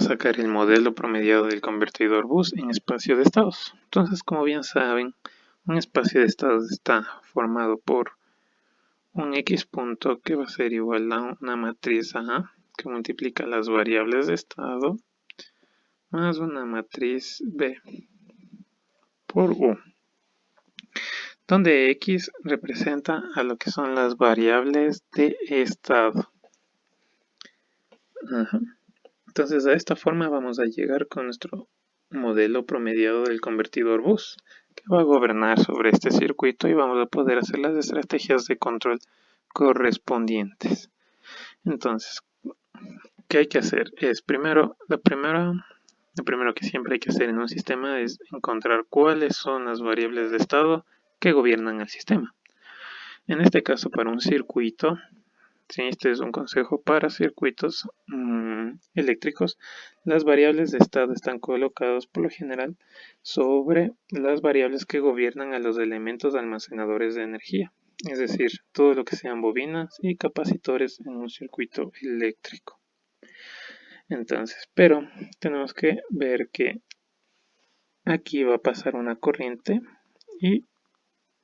sacar el modelo promediado del convertidor bus en espacio de estados. Entonces, como bien saben, un espacio de estados está formado por un X punto que va a ser igual a una matriz A que multiplica las variables de estado más una matriz B por U, donde X representa a lo que son las variables de estado. Entonces, de esta forma vamos a llegar con nuestro modelo promediado del convertidor bus, que va a gobernar sobre este circuito y vamos a poder hacer las estrategias de control correspondientes. Entonces, ¿qué hay que hacer? Lo primero que siempre hay que hacer en un sistema es encontrar cuáles son las variables de estado que gobiernan el sistema. En este caso, para un circuito, sí, este es un consejo para circuitos eléctricos, las variables de estado están colocadas por lo general sobre las variables que gobiernan a los elementos almacenadores de energía, es decir, todo lo que sean bobinas y capacitores en un circuito eléctrico. Entonces, pero tenemos que ver que aquí va a pasar una corriente y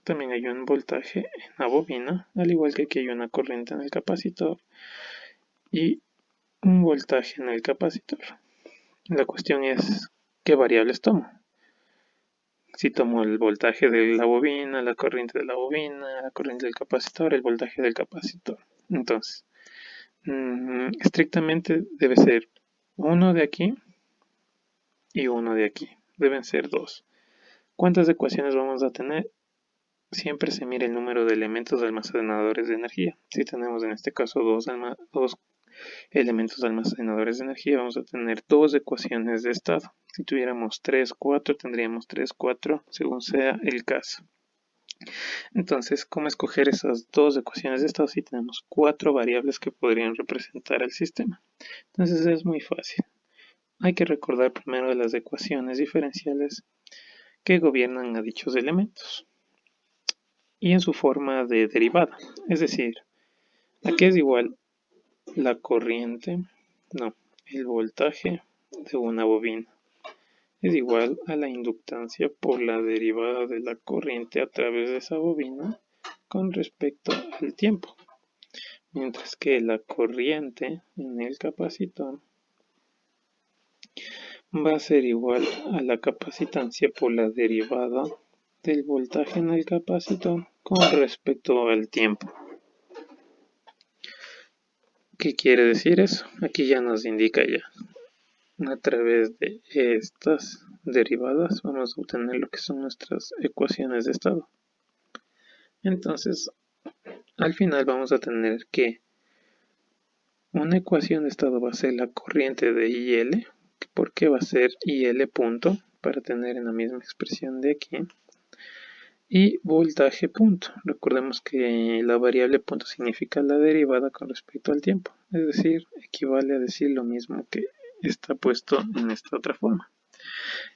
también hay un voltaje en la bobina, al igual que aquí hay una corriente en el capacitor y un voltaje en el capacitor. La cuestión es qué variables tomo. Si tomo el voltaje de la bobina, la corriente de la bobina, la corriente del capacitor, el voltaje del capacitor. Entonces, estrictamente debe ser uno de aquí y uno de aquí. Deben ser dos. ¿Cuántas ecuaciones vamos a tener? Siempre se mira el número de elementos almacenadores de energía. Si tenemos en este caso dos elementos almacenadores de energía, vamos a tener dos ecuaciones de estado. Si tuviéramos 3, 4, tendríamos 3, 4, según sea el caso. Entonces, ¿cómo escoger esas dos ecuaciones de estado si tenemos 4 variables que podrían representar el sistema? Entonces es muy fácil. Hay que recordar primero las ecuaciones diferenciales que gobiernan a dichos elementos y en su forma de derivada, es decir, aquí es igual la corriente, el voltaje de una bobina es igual a la inductancia por la derivada de la corriente a través de esa bobina con respecto al tiempo, mientras que la corriente en el capacitor va a ser igual a la capacitancia por la derivada del voltaje en el capacitor con respecto al tiempo. ¿Qué quiere decir eso? Aquí ya nos indica ya. A través de estas derivadas vamos a obtener lo que son nuestras ecuaciones de estado. Entonces, al final vamos a tener que una ecuación de estado va a ser la corriente de IL. ¿Por qué va a ser IL punto? Para tener en la misma expresión de aquí. Y voltaje punto. Recordemos que la variable punto significa la derivada con respecto al tiempo. Es decir, equivale a decir lo mismo que está puesto en esta otra forma.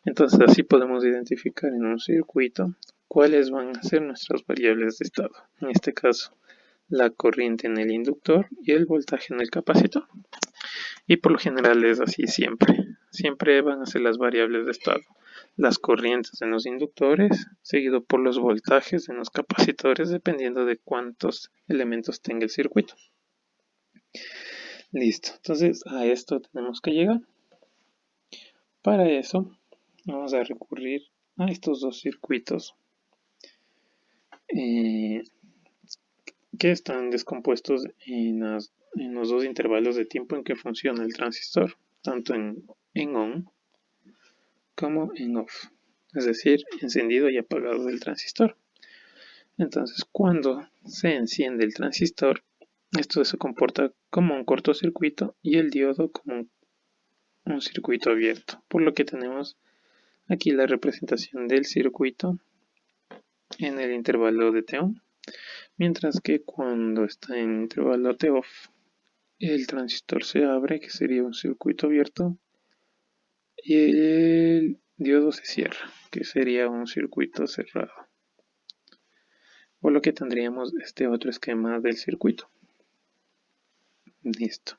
Entonces así podemos identificar en un circuito cuáles van a ser nuestras variables de estado. En este caso, la corriente en el inductor y el voltaje en el capacitor. Y por lo general es así siempre. Siempre van a ser las variables de estado. Las corrientes en los inductores, seguido por los voltajes en los capacitores, dependiendo de cuántos elementos tenga el circuito. Listo. Entonces a esto tenemos que llegar. Para eso vamos a recurrir a estos dos circuitos que están descompuestos en los dos intervalos de tiempo en que funciona el transistor, tanto en on como en off, es decir, encendido y apagado del transistor. Entonces, cuando se enciende el transistor, esto se comporta como un cortocircuito y el diodo como un circuito abierto, por lo que tenemos aquí la representación del circuito en el intervalo de T-on, mientras que cuando está en intervalo T-off, el transistor se abre, que sería un circuito abierto, y el diodo se cierra, que sería un circuito cerrado. Por lo que tendríamos este otro esquema del circuito. Listo.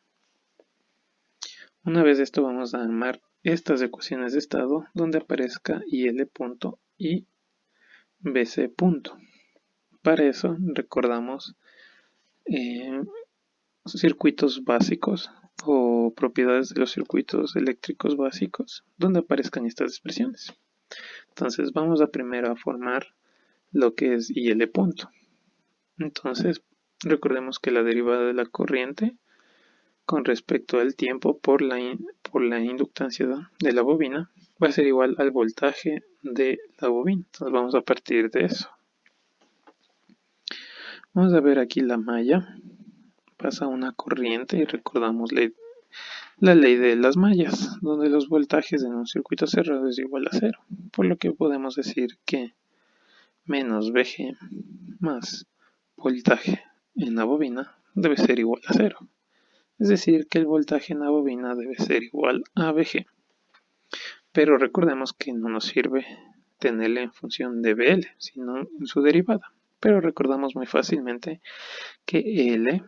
Una vez esto vamos a armar estas ecuaciones de estado donde aparezca IL punto y BC punto. Para eso recordamos circuitos básicos o propiedades de los circuitos eléctricos básicos donde aparezcan estas expresiones. Entonces vamos a primero a formar lo que es IL punto. Entonces recordemos que la derivada de la corriente con respecto al tiempo por la inductancia de la bobina va a ser igual al voltaje de la bobina. Entonces vamos a partir de eso. Vamos a ver aquí la malla. Pasa una corriente y recordamos la ley de las mallas, donde los voltajes en un circuito cerrado es igual a cero. Por lo que podemos decir que menos Vg más voltaje en la bobina debe ser igual a cero. Es decir, que el voltaje en la bobina debe ser igual a Vg. Pero recordemos que no nos sirve tenerla en función de Bl, sino en su derivada. Pero recordamos muy fácilmente que L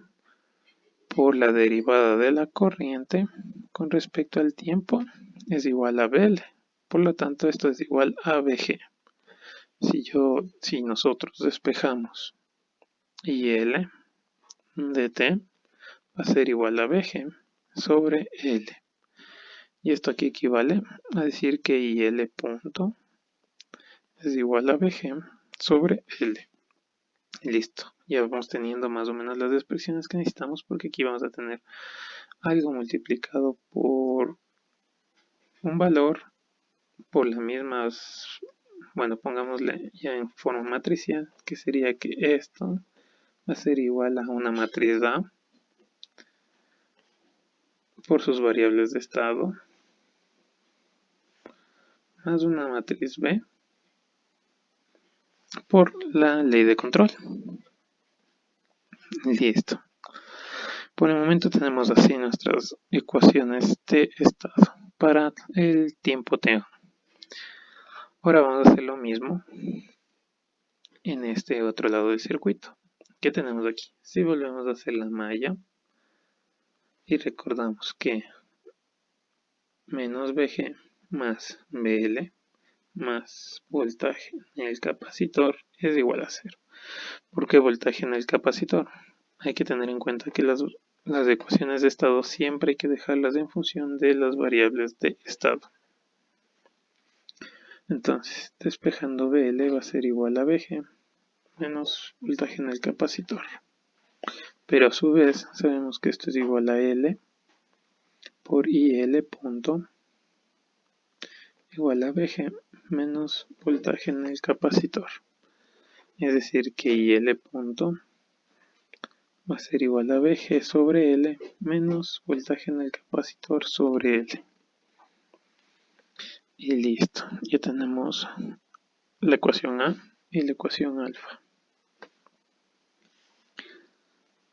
por la derivada de la corriente con respecto al tiempo es igual a Bl. Por lo tanto, esto es igual a Vg. Si nosotros despejamos IL de t va a ser igual a Vg sobre L. Y esto aquí equivale a decir que IL punto es igual a Vg sobre L. Y listo. Ya vamos teniendo más o menos las expresiones que necesitamos porque aquí vamos a tener algo multiplicado por un valor por las mismas, bueno, pongámosle ya en forma matricial, que sería que esto va a ser igual a una matriz A por sus variables de estado más una matriz B por la ley de control. Listo. Por el momento tenemos así nuestras ecuaciones de estado para el tiempo t. Ahora vamos a hacer lo mismo en este otro lado del circuito. ¿Qué tenemos aquí? Si volvemos a hacer la malla y recordamos que menos Vg más Bl más voltaje en el capacitor es igual a 0. ¿Por qué voltaje en el capacitor? Hay que tener en cuenta que las ecuaciones de estado siempre hay que dejarlas en función de las variables de estado. Entonces, despejando Bl va a ser igual a Vg menos voltaje en el capacitor. Pero a su vez sabemos que esto es igual a L por IL punto igual a Vg menos voltaje en el capacitor. Es decir que IL punto va a ser igual a Vg sobre L menos voltaje en el capacitor sobre L. Y listo, ya tenemos la ecuación A y la ecuación alfa.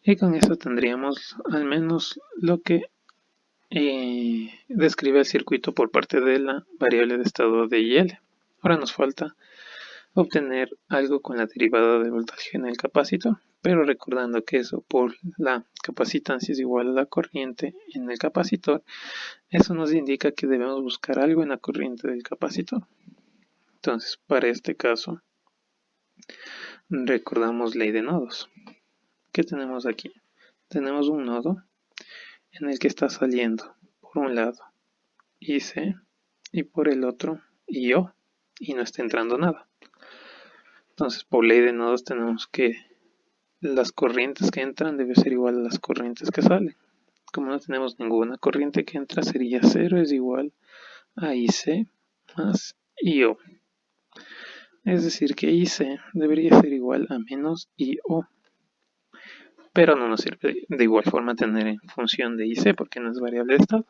Y con eso tendríamos al menos lo que describe el circuito por parte de la variable de estado de IL. Ahora nos falta obtener algo con la derivada de voltaje en el capacitor, pero recordando que eso por la capacitancia es igual a la corriente en el capacitor, eso nos indica que debemos buscar algo en la corriente del capacitor. Entonces, para este caso, recordamos ley de nodos. ¿Qué tenemos aquí? Tenemos un nodo en el que está saliendo por un lado IC y por el otro IO y no está entrando nada. Entonces, por ley de nodos tenemos que las corrientes que entran deben ser igual a las corrientes que salen. Como no tenemos ninguna corriente que entra, sería 0 es igual a IC más IO. Es decir, que IC debería ser igual a menos IO. Pero no nos sirve de igual forma tener en función de IC porque no es variable de estado.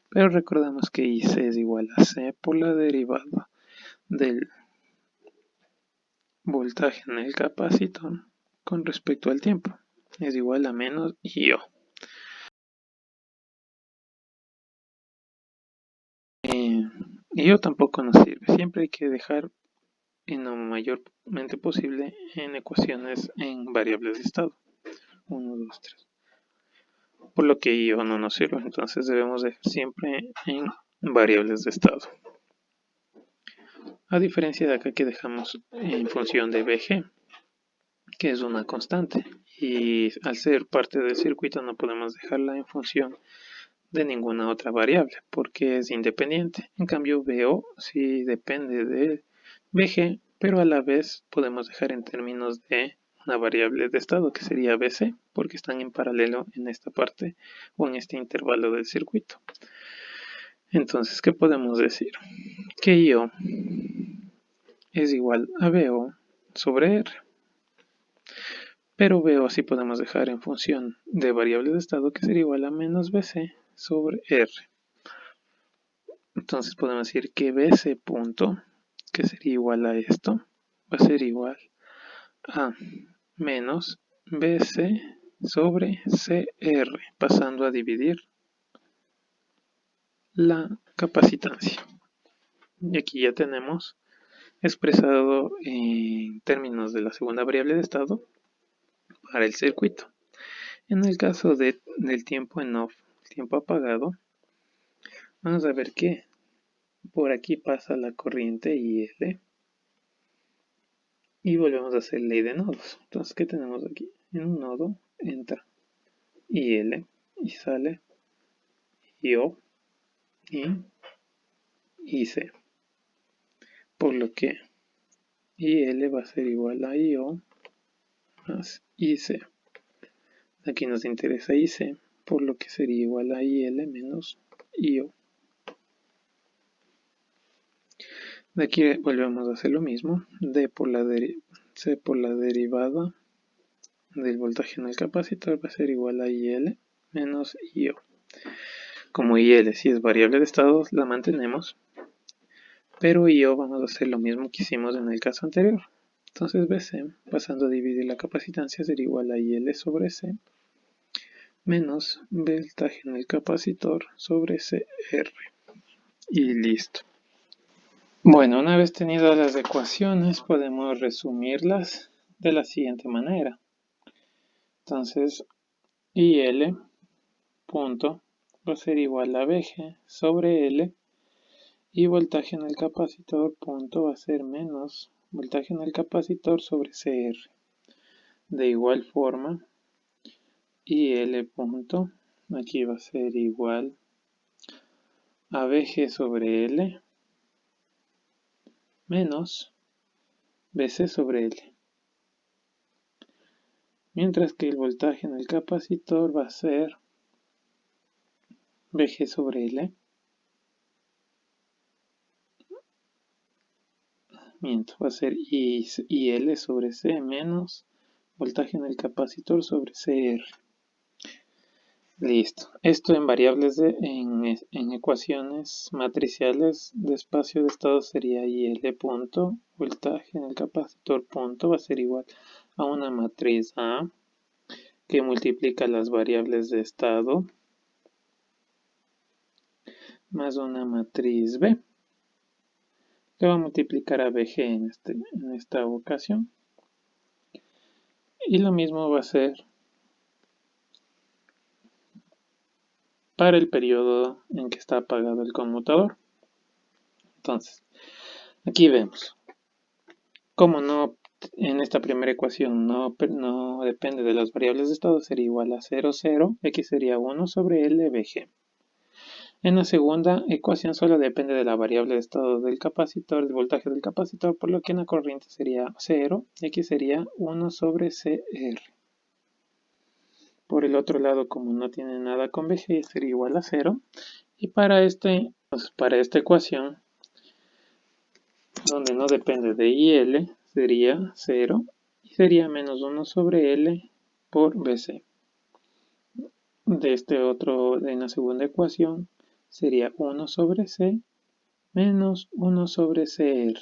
Pero recordamos que IC es igual a C por la derivada del voltaje en el capacitor con respecto al tiempo. Es igual a menos IO. IO tampoco nos sirve. Siempre hay que dejar en lo mayormente posible en ecuaciones en variables de estado. 1, 2, 3. por lo que IO no nos sirve. Entonces debemos dejar siempre en variables de estado. A diferencia de acá que dejamos en función de BG, que es una constante. Y al ser parte del circuito no podemos dejarla en función de ninguna otra variable porque es independiente. En cambio BO sí depende de BG, pero a la vez podemos dejar en términos de una variable de estado que sería BC porque están en paralelo en esta parte o en este intervalo del circuito. Entonces, ¿qué podemos decir? Que IO es igual a BO sobre R. Pero BO así podemos dejar en función de variable de estado que sería igual a menos BC sobre R. Entonces podemos decir que BC punto, que sería igual a esto, va a ser igual a menos BC sobre CR, pasando a dividir la capacitancia. Y aquí ya tenemos expresado en términos de la segunda variable de estado para el circuito. En el caso del tiempo en off, el tiempo apagado, vamos a ver que por aquí pasa la corriente IL y volvemos a hacer ley de nodos. Entonces, ¿qué tenemos aquí? En un nodo entra IL y sale IO y IC. Por lo que IL va a ser igual a IO más IC. Aquí nos interesa IC, por lo que sería igual a IL menos IO. De aquí volvemos a hacer lo mismo. C por la derivada del voltaje en el capacitor va a ser igual a IL menos IO. Como IL si es variable de estado, la mantenemos. Pero IO vamos a hacer lo mismo que hicimos en el caso anterior. Entonces BC, pasando a dividir la capacitancia, sería igual a IL sobre C menos voltaje en el capacitor sobre CR. Y listo. Bueno, una vez tenidas las ecuaciones, podemos resumirlas de la siguiente manera. Entonces, IL punto va a ser igual a BG sobre L y voltaje en el capacitor punto va a ser menos voltaje en el capacitor sobre CR. De igual forma, IL punto aquí va a ser igual a BG sobre L menos BC sobre L. Mientras que el voltaje en el capacitor va a ser BG sobre L. Va a ser IL sobre C menos voltaje en el capacitor sobre CR. Listo. Esto en variables en ecuaciones matriciales de espacio de estado sería IL punto, voltaje en el capacitor punto va a ser igual a una matriz A que multiplica las variables de estado más una matriz B que va a multiplicar a BG en esta ocasión. Y lo mismo va a ser para el periodo en que está apagado el conmutador. Entonces, aquí vemos, como no en esta primera ecuación no depende de las variables de estado, sería igual a 0, 0, x sería 1 sobre L BG. En la segunda ecuación solo depende de la variable de estado del capacitor, del voltaje del capacitor, por lo que en la corriente sería 0, x sería 1 sobre CR. Por el otro lado, como no tiene nada con BG, sería igual a 0. Y para esta ecuación, donde no depende de IL, sería 0 y sería menos 1 sobre L por BC. De este otro, en la segunda ecuación, sería 1 sobre C menos 1 sobre CR.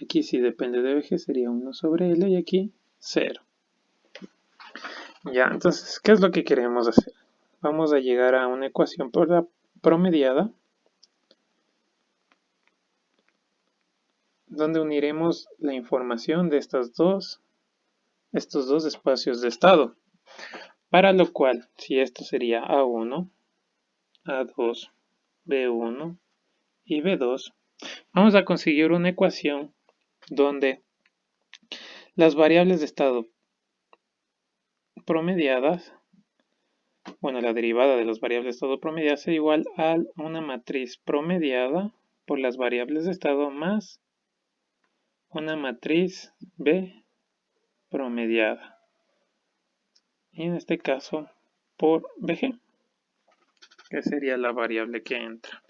Aquí si depende de BG sería 1 sobre L y aquí 0. Ya, entonces, ¿qué es lo que queremos hacer? Vamos a llegar a una ecuación promediada donde uniremos la información de estos dos espacios de estado. Para lo cual, si esto sería A1, A2, B1 y B2, vamos a conseguir una ecuación donde las variables de estado promediadas, bueno, la derivada de las variables de estado promediadas es igual a una matriz promediada por las variables de estado más una matriz B promediada. Y en este caso por BG, que sería la variable que entra.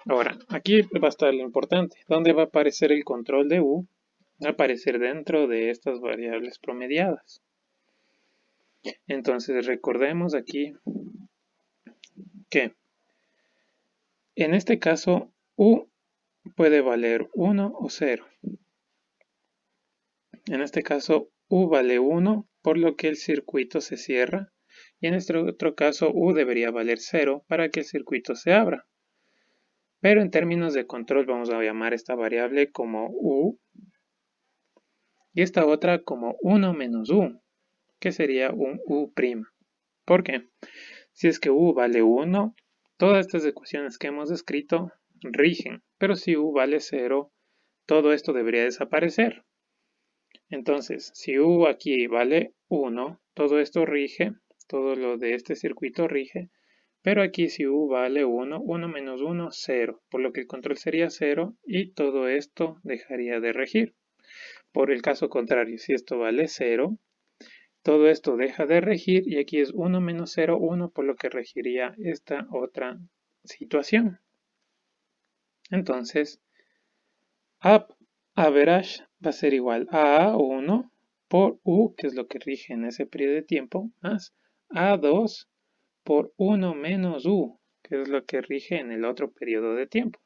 Ahora, aquí va a estar lo importante. ¿Dónde va a aparecer el control de U? Va a aparecer dentro de estas variables promediadas. Entonces recordemos aquí que en este caso U puede valer 1 o 0. En este caso U vale 1, por lo que el circuito se cierra. Y en este otro caso U debería valer 0 para que el circuito se abra. Pero en términos de control vamos a llamar esta variable como U y esta otra como 1 menos U, que sería un U'. ¿Por qué? Si es que U vale 1, todas estas ecuaciones que hemos escrito rigen, pero si U vale 0, todo esto debería desaparecer. Entonces, si U aquí vale 1, todo esto rige, todo lo de este circuito rige, pero aquí si U vale 1, 1 menos 1, 0, por lo que el control sería 0 y todo esto dejaría de regir. Por el caso contrario, si esto vale 0, todo esto deja de regir y aquí es 1 menos 0, 1, por lo que regiría esta otra situación. Entonces, average va a ser igual a A1 por U, que es lo que rige en ese periodo de tiempo, más A2 por 1 menos U, que es lo que rige en el otro periodo de tiempo.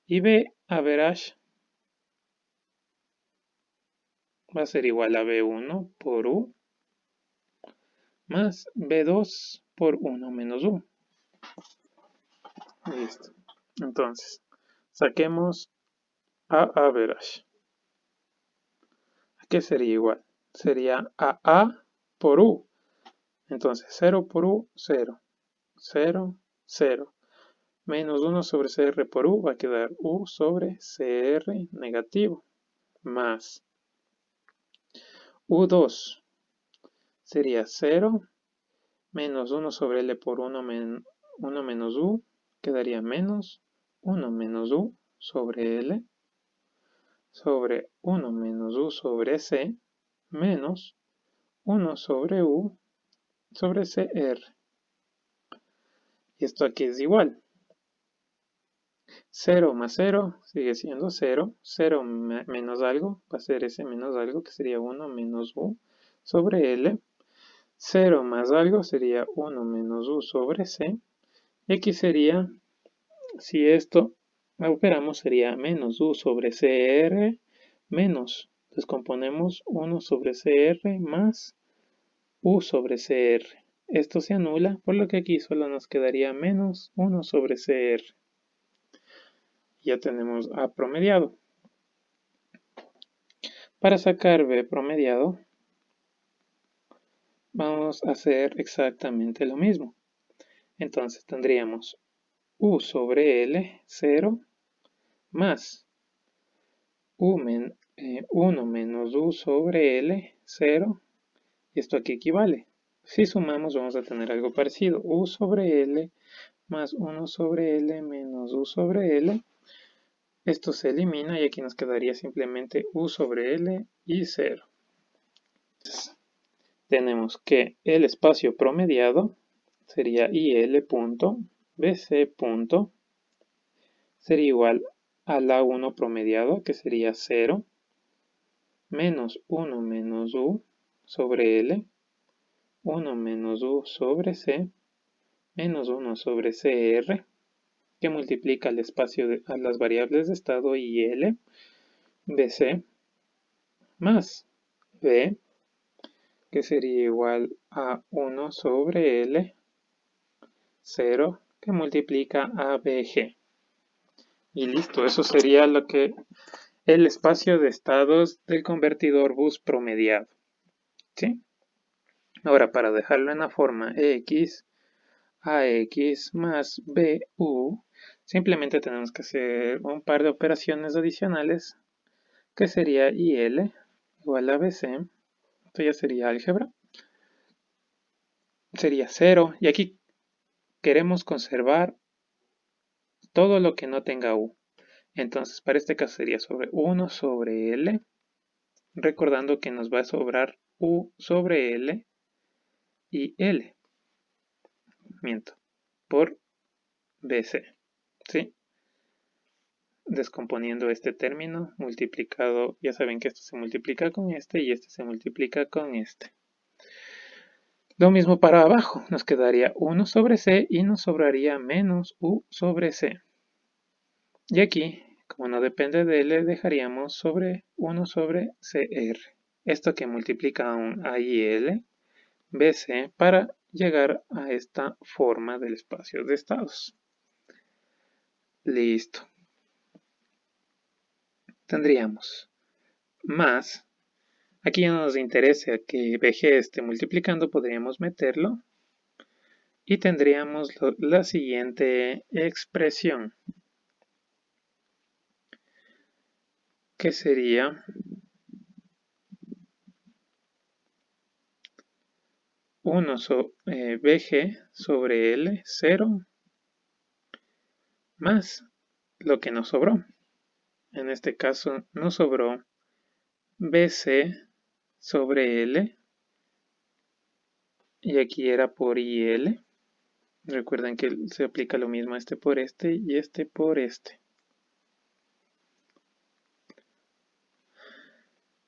Y B average va a ser igual a B1 por U más B2 por 1 menos U. Listo. Entonces, saquemos a average. ¿A qué sería igual? Sería a por U. Entonces, 0 por U, 0. 0, 0. Menos 1 sobre CR por U va a quedar U sobre CR negativo. Más U2 sería 0. Menos 1 sobre L por 1 menos U. Quedaría menos 1 menos U sobre L sobre 1 menos U sobre C menos 1 sobre U sobre CR. Y esto aquí es igual. 0 más 0 sigue siendo 0. 0 menos algo va a ser ese menos algo que sería 1 menos U sobre L. 0 más algo sería 1 menos U sobre C. Y aquí sería, si esto operamos, sería menos U sobre CR menos, descomponemos 1 sobre CR más U sobre CR. Esto se anula, por lo que aquí solo nos quedaría menos 1 sobre CR. Ya tenemos A promediado. Para sacar B promediado, vamos a hacer exactamente lo mismo. Entonces tendríamos U sobre L, 0, más 1 menos U sobre L, 0, y esto aquí equivale. Si sumamos vamos a tener algo parecido. U sobre L más 1 sobre L menos U sobre L. Esto se elimina y aquí nos quedaría simplemente U sobre L y 0. Entonces, tenemos que el espacio promediado sería IL punto BC punto sería igual al A1 promediado, que sería 0, menos 1 menos U sobre L, 1 menos U sobre C, menos 1 sobre CR, que multiplica el espacio a las variables de estado IL, BC, más B, que sería igual a 1 sobre L, 0, que multiplica a BG. Y listo, eso sería lo que el espacio de estados del convertidor bus promediado. ¿Sí? Ahora, para dejarlo en la forma x, ax más bu, simplemente tenemos que hacer un par de operaciones adicionales, que sería il igual a bc. Esto ya sería álgebra. Sería 0, y aquí queremos conservar todo lo que no tenga u. Entonces, para este caso sería sobre 1 sobre L, recordando que nos va a sobrar u sobre L y L, por BC, ¿sí? Descomponiendo este término, multiplicado, ya saben que esto se multiplica con este y este se multiplica con este. Lo mismo para abajo, nos quedaría 1 sobre C y nos sobraría menos u sobre C. Y aquí, como no depende de L, dejaríamos sobre 1 sobre CR. Esto que multiplica un A y L, BC, para llegar a esta forma del espacio de estados. Listo. Tendríamos más, aquí ya no nos interesa que BG esté multiplicando, podríamos meterlo. Y tendríamos la siguiente expresión, que sería 1 BG sobre L, 0, más lo que nos sobró. En este caso nos sobró BC sobre L, y aquí era por IL. Recuerden que se aplica lo mismo este por este y este por este.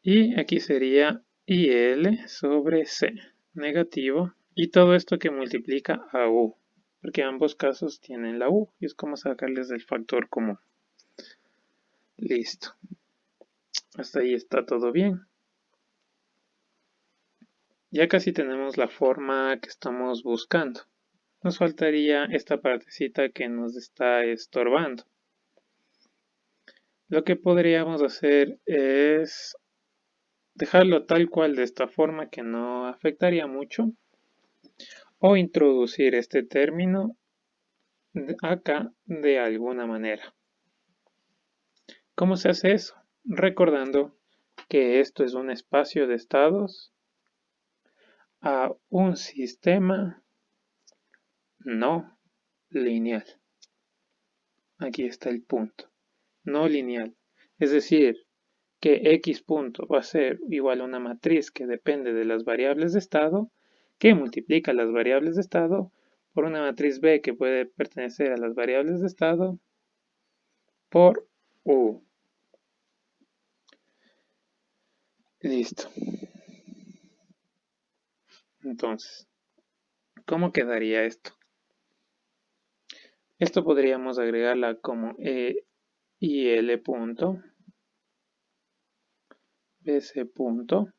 Y aquí sería IL sobre C, negativo, y todo esto que multiplica a U, porque ambos casos tienen la U, y es como sacarles el factor común. Listo. Hasta ahí está todo bien. Ya casi tenemos la forma que estamos buscando. Nos faltaría esta partecita que nos está estorbando. Lo que podríamos hacer es dejarlo tal cual de esta forma, que no afectaría mucho, o introducir este término acá de alguna manera. ¿Cómo se hace eso? Recordando que esto es un espacio de estados a un sistema no lineal. Aquí está el punto. No lineal. Es decir, que x punto va a ser igual a una matriz que depende de las variables de estado, que multiplica las variables de estado por una matriz B que puede pertenecer a las variables de estado por U. Listo. Entonces, ¿cómo quedaría esto? Esto podríamos agregarla como E y L punto, BC punto,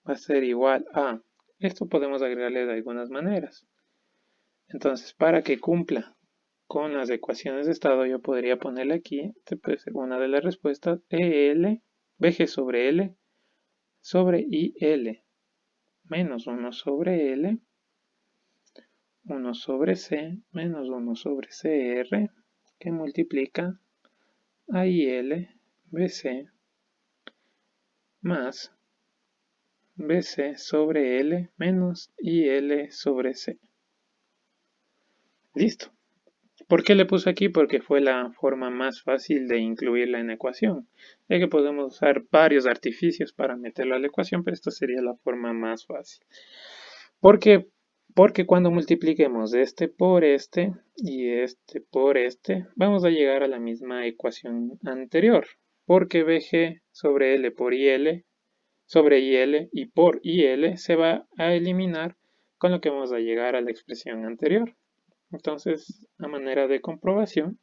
va a ser igual a, esto podemos agregarle de algunas maneras. Entonces, para que cumpla con las ecuaciones de estado, yo podría ponerle aquí, esta puede ser una de las respuestas, EL, BG sobre L, sobre IL, menos 1 sobre L, 1 sobre C, menos 1 sobre CR, que multiplica a IL, BC, más BC sobre L, menos IL sobre C. Listo. ¿Por qué le puse aquí? Porque fue la forma más fácil de incluirla en la ecuación. Ya que podemos usar varios artificios para meterla a la ecuación, pero esta sería la forma más fácil. ¿Por qué? Porque cuando multipliquemos este por este y este por este, vamos a llegar a la misma ecuación anterior. Porque BG sobre L por IL sobre IL y por IL se va a eliminar, con lo que vamos a llegar a la expresión anterior. Entonces, a manera de comprobación,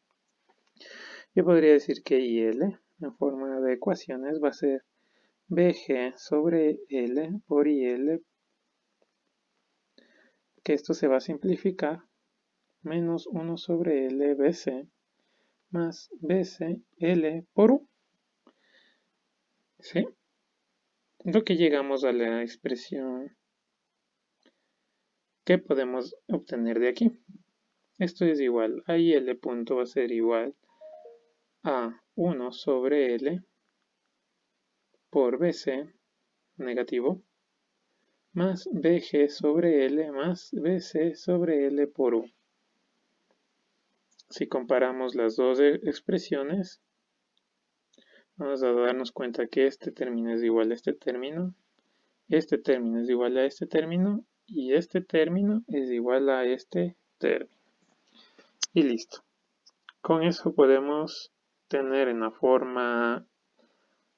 yo podría decir que IL en forma de ecuaciones va a ser BG sobre L por IL, que esto se va a simplificar, menos 1 sobre L BC más BC L por U. ¿Sí? lo que llegamos a la expresión que podemos obtener de aquí. Esto es igual a L punto va a ser igual a 1 sobre L por BC negativo más BG sobre L más BC sobre L por U. Si comparamos las dos expresiones, vamos a darnos cuenta que este término es igual a este término es igual a este término y este término es igual a este término. Y listo. Con eso podemos tener en la forma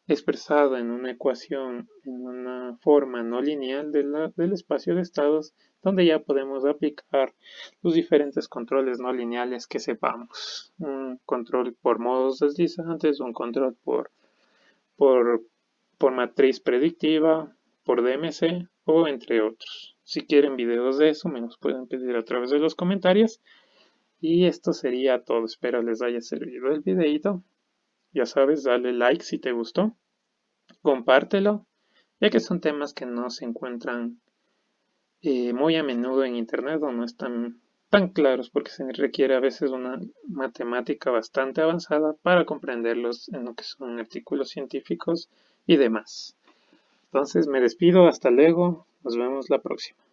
expresada en una ecuación, en una forma no lineal del espacio de estados, donde ya podemos aplicar los diferentes controles no lineales que sepamos. Un control por modos deslizantes, un control por, por matriz predictiva, por DMC o entre otros. Si quieren videos de eso, me los pueden pedir a través de los comentarios. Y esto sería todo. Espero les haya servido el videito. Ya sabes, dale like si te gustó. Compártelo, ya que son temas que no se encuentran muy a menudo en internet o no están tan claros porque se requiere a veces una matemática bastante avanzada para comprenderlos en lo que son artículos científicos y demás. Entonces me despido, hasta luego, nos vemos la próxima.